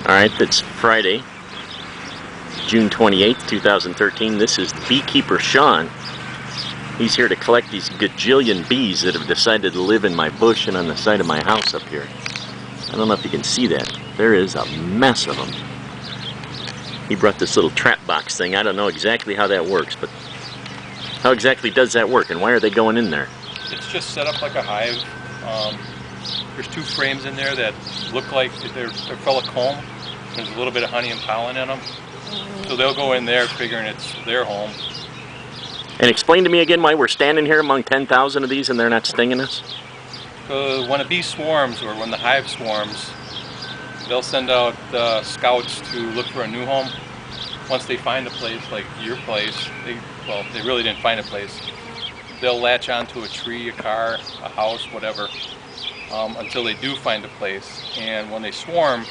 Alright, it's Friday, June 28th, 2013. This is beekeeper Sean. He's here to collect these gajillion bees that have decided to live in my bush and on the side of my house up here. I don't know if you can see that. There is a mess of them. He brought this little trap box thing. I don't know exactly how that works, but how exactly does that work and why are they going in there? It's just set up like a hive. There's two frames in there that look like they're full of comb. There's a little bit of honey and pollen in them. So they'll go in there figuring it's their home. And explain to me again why we're standing here among 10,000 of these and they're not stinging us? When a bee swarms, or when the hive swarms, they'll send out scouts to look for a new home. Once they find a place like your place, they really didn't find a place. They'll latch onto a tree, a car, a house, whatever, until they do find a place. And when they swarm,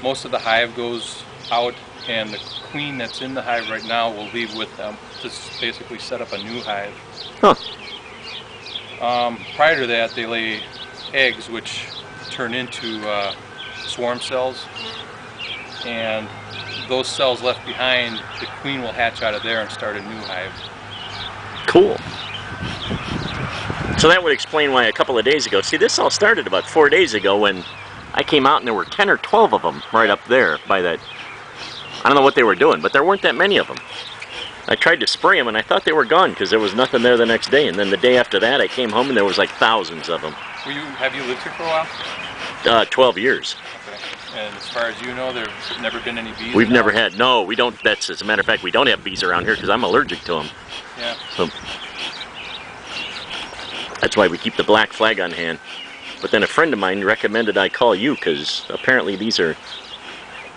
most of the hive goes out, and the queen that's in the hive right now will leave with them to basically set up a new hive. Huh. Prior to that, they lay eggs, which turn into swarm cells, and those cells left behind, the queen will hatch out of there and start a new hive. Cool. So that would explain why a couple of days ago, see, this all started about 4 days ago when I came out and there were 10 or 12 of them right up there by that. I don't know what they were doing, but there weren't that many of them. I tried to spray them and I thought they were gone because there was nothing there the next day, and then the day after that I came home and there was like thousands of them. Have you lived here for a while? 12 years. Okay. And as far as you know, there's never been any bees? We've never had, no, we don't, that's, as a matter of fact, we don't have bees around here because I'm allergic to them. Yeah. So that's why we keep the black flag on hand. But then a friend of mine recommended I call you because apparently these are...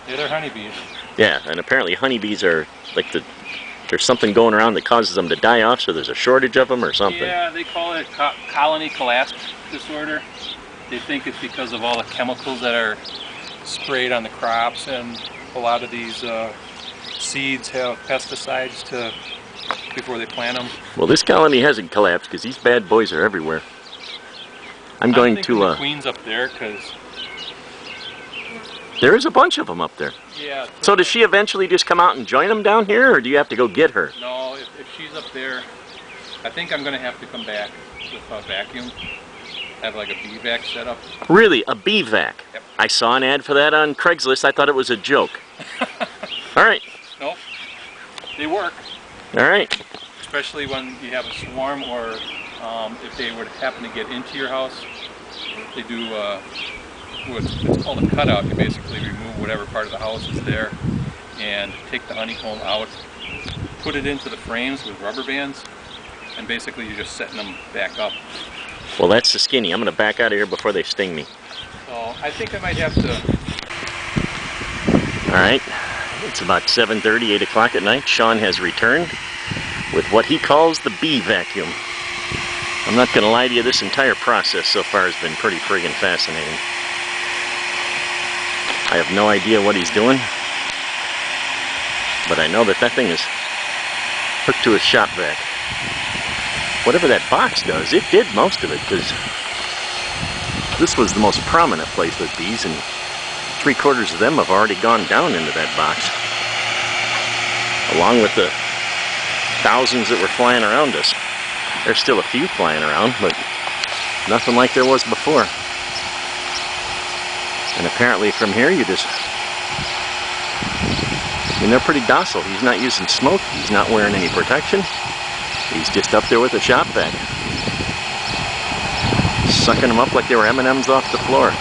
Yeah, they're honeybees. Yeah, and apparently honeybees are like there's something going around that causes them to die off, so there's a shortage of them or something. Yeah, they call it colony collapse disorder. They think it's because of all the chemicals that are sprayed on the crops, and a lot of these seeds have pesticides before they plant them. Well, this colony hasn't collapsed because these bad boys are everywhere. I'm going to... the queen's up there because... There is a bunch of them up there. Yeah. So does she eventually just come out and join them down here, or do you have to go get her? No, if she's up there, I think I'm going to have to come back with a vacuum. Have like a bee vac set up. Really? A bee vac? Yep. I saw an ad for that on Craigslist. I thought it was a joke. All right. Nope. They work. All right. Especially when you have a swarm, or if they were to happen to get into your house, they do it's called a cutout. You basically remove whatever part of the house is there and take the honeycomb out, put it into the frames with rubber bands, and basically you're just setting them back up. Well, that's the skinny. I'm going to back out of here before they sting me. So I think I might have to... Alright, it's about 7:30, 8 o'clock at night. Sean has returned with what he calls the bee vacuum. I'm not going to lie to you, this entire process so far has been pretty friggin' fascinating. I have no idea what he's doing, but I know that thing is hooked to a shop vac. Whatever that box does, it did most of it, because this was the most prominent place with bees, and 3/4 of them have already gone down into that box, along with the thousands that were flying around us. There's still a few flying around, but nothing like there was before. And apparently from here you just... I mean, they're pretty docile. He's not using smoke, he's not wearing any protection. He's just up there with a shop vac, sucking them up like they were M&Ms off the floor.